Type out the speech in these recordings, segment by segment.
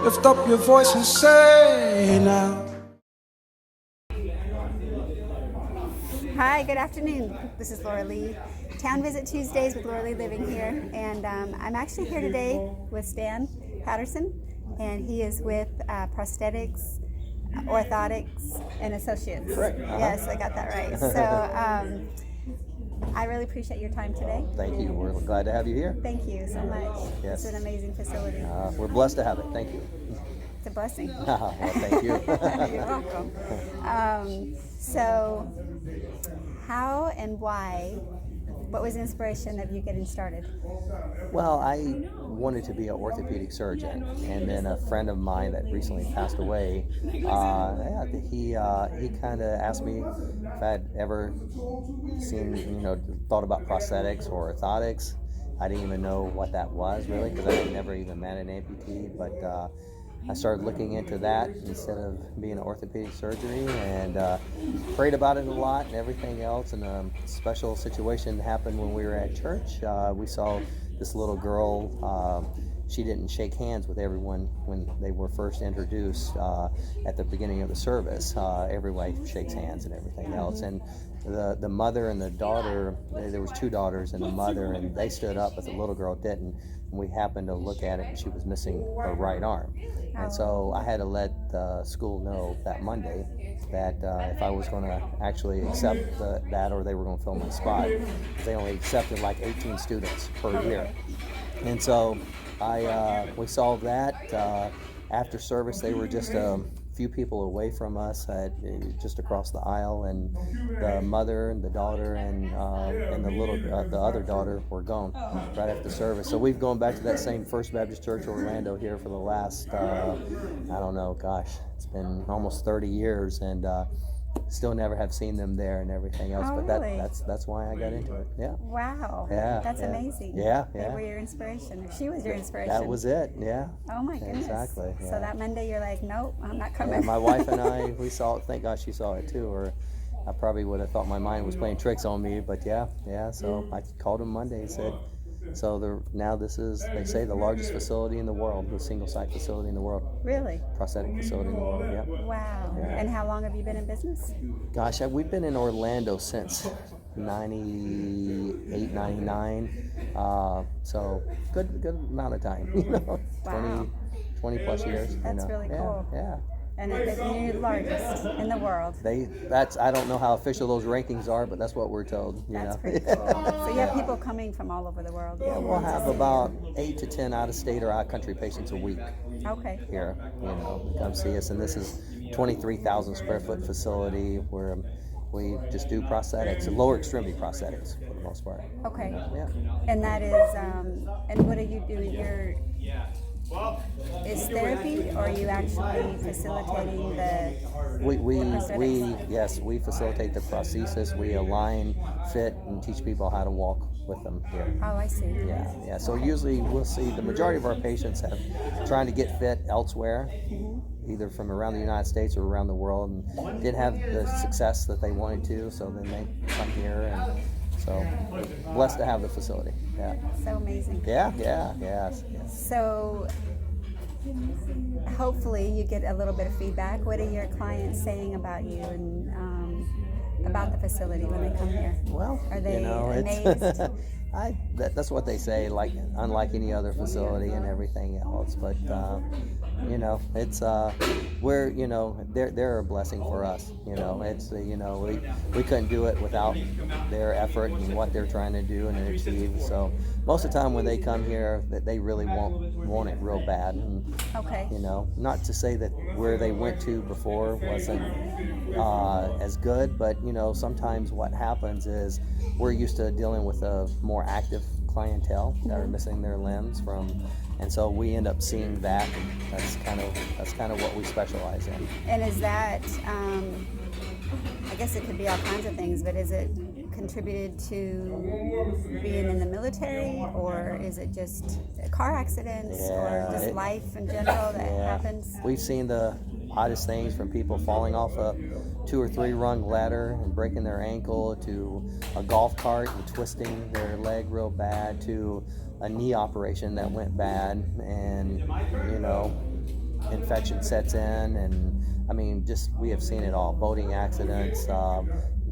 Lift up your voice and say now. Hi, good afternoon. This is Laura Lee. Town Visit Tuesdays with LoraleeLiving here, and I'm actually here today with Stan Patterson, and he is with Prosthetics, Orthotics, and Associates. Correct. Yes, I got that right. So I really appreciate your time today. Thank you. We're glad to have you here. Thank you so much. Yes. It's an amazing facility. We're blessed to have it. Thank you. It's a blessing. Well, thank you. You're welcome. So, how and why? What was the inspiration of you getting started? Well, I wanted to be an orthopedic surgeon, and then a friend of mine that recently passed away, he kind of asked me if I'd ever seen, thought about prosthetics or orthotics. I didn't even know what that was really, because I had never even met an amputee, but I started looking into that instead of being an orthopedic surgery, and prayed about it a lot and everything else. And a special situation happened when we were at church. We saw this little girl. She didn't shake hands with everyone when they were first introduced at the beginning of the service. Everybody shakes hands and everything else. And the mother and the daughter, there was two daughters and the mother, and they stood up, but the little girl didn't. And we happened to look at it, and she was missing her right arm. And so I had to let the school know that Monday that if I was going to actually accept that, or they were going to fill my spot, because they only accepted like 18 students per year. And so we solved that. After service, they were just a few people away from us, just across the aisle, and the mother and the daughter and the other daughter were gone right after service. So we've gone back to that same First Baptist Church Orlando here for the last it's been almost 30 years, and still never have seen them there and everything else. Oh, but really? that's why I got into it. Yeah. Wow. Yeah. That's amazing. Yeah. They were your inspiration. She was your inspiration. That was it. Yeah. Oh my goodness. Exactly. Yeah. So that Monday you're like, nope, I'm not coming. Yeah, my wife and I, we saw it. Thank God she saw it too, or I probably would have thought my mind was playing tricks on me. But yeah. So I called him Monday and said, now this is, they say, the largest facility in the world, the single site facility in the world. Really? Prosthetic facility in the world, yeah. Wow. Yeah. And how long have you been in business? Gosh, we've been in Orlando since 98, 99. So good amount of time, Wow. 20 plus years. That's really cool. Yeah. And you're the largest in the world. I don't know how official those rankings are, but that's what we're told. That's pretty cool. So you have people coming from all over the world. Yeah, we'll have about 8 to 10 out-of-state or out-country patients a week. Okay. Here, come see us, and this is 23,000 square foot facility where we just do prosthetics and lower extremity prosthetics for the most part. Okay. Yeah. And that is, and what are you doing? Is therapy, or are you actually facilitating the we facilitate the prosthesis. We align, fit, and teach people how to walk with them here. Oh, I see. Yeah. So usually we'll see the majority of our patients have trying to get fit elsewhere, either from around the United States or around the world, and didn't have the success that they wanted to. So then they come here, and so blessed to have the facility. Yeah. So amazing. Yes. So hopefully you get a little bit of feedback. What are your clients saying about you and about the facility when they come here? Well, are they amazed? That's what they say. Like, unlike any other facility and everything else, but it's they're a blessing for us. It's we couldn't do it without their effort and what they're trying to do and achieve. So most of the time when they come here, that they really want it real bad. And, okay. Not to say that where they went to before wasn't as good, but sometimes what happens is we're used to dealing with a more active clientele that are missing their limbs and so we end up seeing that, and that's kind of what we specialize in. And is that I guess it could be all kinds of things, but is it contributed to being in the military, or is it just car accidents, or just life in general that happens? We've seen the oddest things, from people falling off a 2 or 3 rung ladder and breaking their ankle, to a golf cart and twisting their leg real bad, to a knee operation that went bad, and infection sets in, and I mean, just we have seen it all. Boating accidents,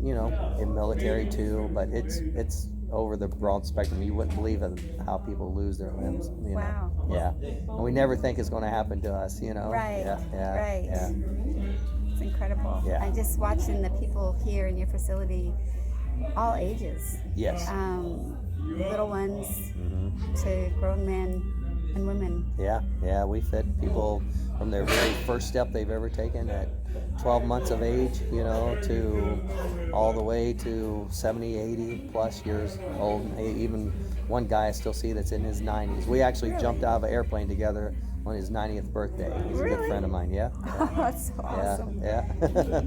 you know, in military too, but it's over the broad spectrum. You wouldn't believe how people lose their limbs. You Wow. know? Yeah. And we never think it's going to happen to us. You know. Right. Yeah. Right. Yeah. It's incredible. Yeah. I'm just watching the people here in your facility, all ages. Yes. Little ones Mm-hmm. to grown men and women. Yeah, we fit people from their very first step they've ever taken at 12 months of age, you know, to all the way to 70, 80 plus years old. Even one guy I still see that's in his 90s. We actually jumped out of an airplane together on his 90th birthday. He's a good friend of mine, yeah. Oh, that's so awesome. Yeah.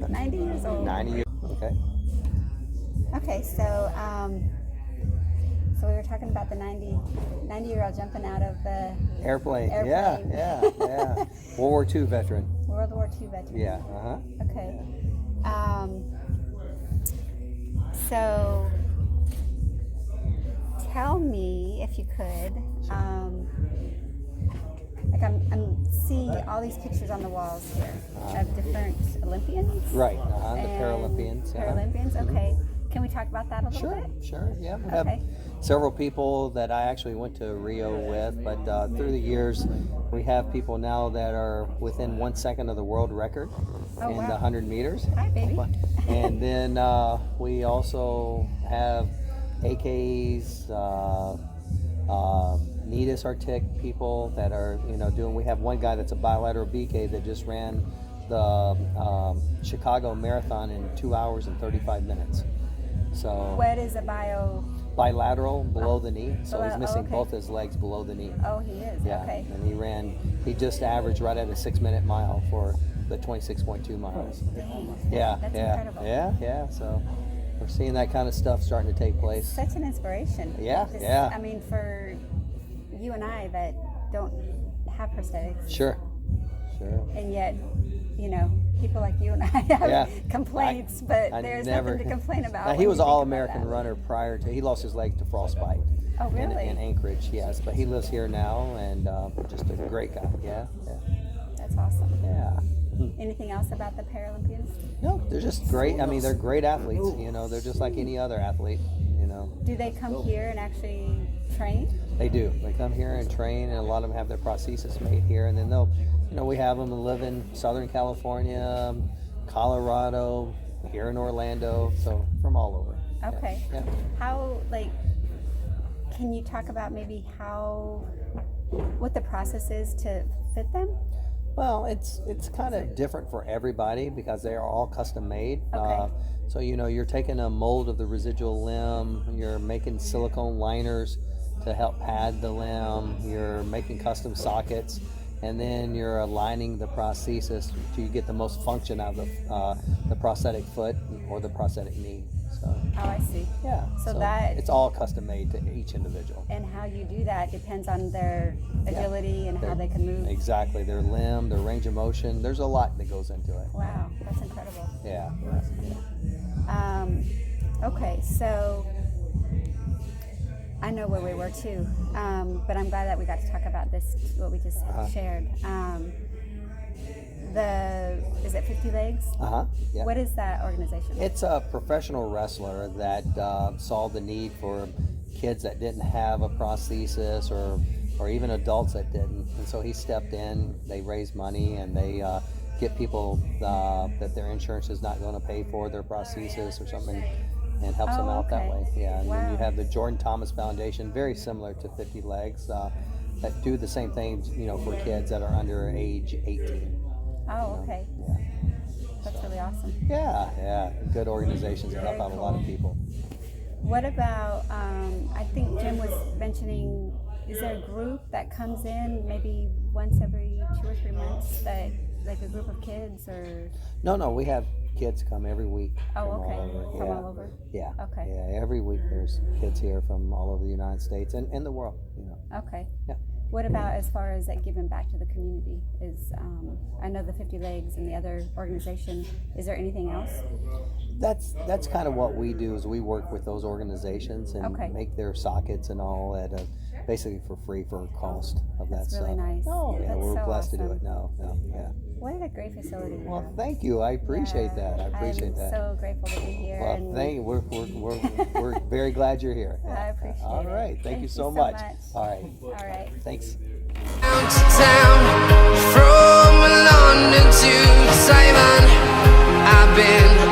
90 years old. 90 years, okay. Okay, so we were talking about the 90-year-old jumping out of the Airplane. Airplane. Yeah. World War II veteran. World War II veteran. Yeah, Okay. So tell me, if you could, like I'm seeing all these pictures on the walls here of different Olympians. Right, the and Paralympians. Paralympians, okay. Can we talk about that a little bit? Sure, yeah. We have Okay. several people that I actually went to Rio with, but through the years, we have people now that are within 1 second of the world record in the 100 meters. Hi, baby. And then we also have AKs, NEDIS Arctic people that are, you know, doing. We have one guy that's a bilateral BK that just ran the Chicago Marathon in 2 hours and 35 minutes. So What is a bilateral below the knee, so he's missing okay. both his legs below the knee. Oh, he is. Yeah, Okay. and he just averaged right at a 6-minute mile for the 26.2 miles. Dang. Yeah, That's yeah, incredible. yeah. So we're seeing that kind of stuff starting to take place. Such an inspiration. Yeah, yeah. I mean, for you and I that don't have prosthetics, Sure. and yet, you know, people like you and I have Yeah. complaints, but I there's never- nothing to complain about. Now, when he you was an think about All-American that. runner prior to. He lost his leg to frostbite. Oh, really? In Anchorage, yes. But he lives here now, and just a great guy. Yeah. That's awesome. Yeah. Anything else about the Paralympians? No, they're just great. I mean, they're great athletes. You know, they're just like any other athlete. You know, Do they come here and actually train? they do. They come here and train, and a lot of them have their prosthesis made here, and then they'll, you know, we have them live in Southern California, Colorado, here in Orlando, so from all over. Okay. Yeah. How, like, can you talk about maybe what the process is to fit them? Well, it's kind of different for everybody because they are all custom made. Okay. So, you know, you're taking a mold of the residual limb, you're making silicone liners to help pad the limb, you're making custom sockets, and then you're aligning the prosthesis to get the most function out of the prosthetic foot or the prosthetic knee. So, Oh, I see. yeah. So that- it's all custom made to each individual. And how you do that depends on their agility and how they can move. Exactly, their limb, their range of motion. There's a lot that goes into it. Wow, that's incredible. Yeah. Okay, so I know where we were too, but I'm glad that we got to talk about this, what we just shared. Is it 50 Legs? Yeah. What is that organization? It's a professional wrestler that saw the need for kids that didn't have a prosthesis or even adults that didn't. And so he stepped in, they raised money, and they get people that their insurance is not going to pay for their prosthesis or something, and helps them out that way. Yeah, and then you have the Jordan Thomas Foundation, very similar to 50 Legs, that do the same thing, you know, for kids that are under age 18. Oh, okay. Yeah. That's really awesome. Yeah. Good organizations that help out a lot of people. What about, I think Jim was mentioning, is there a group that comes in maybe once every 2 or 3 months, that like a group of kids or? No, we have kids come every week. Oh, from okay. all over. From all over? Yeah. Okay. Yeah, every week there's kids here from all over the United States and the world, you know. Okay. Yeah. What about as far as like giving back to the community? I know the 50 Legs and the other organization. Is there anything else? That's kind of what we do. Is we work with those organizations and make their sockets and all at basically for free for cost of That's that really stuff. nice. Oh yeah, That's we're so blessed to do awesome. it. No, yeah. What a great facility. Well, thank you. I appreciate that. I appreciate that. I'm so grateful to be here. Well, and thank you. We're very glad you're here. I appreciate All it. right. Thank you so much. All right. All right. Thanks. Town from London to Taiwan. I've been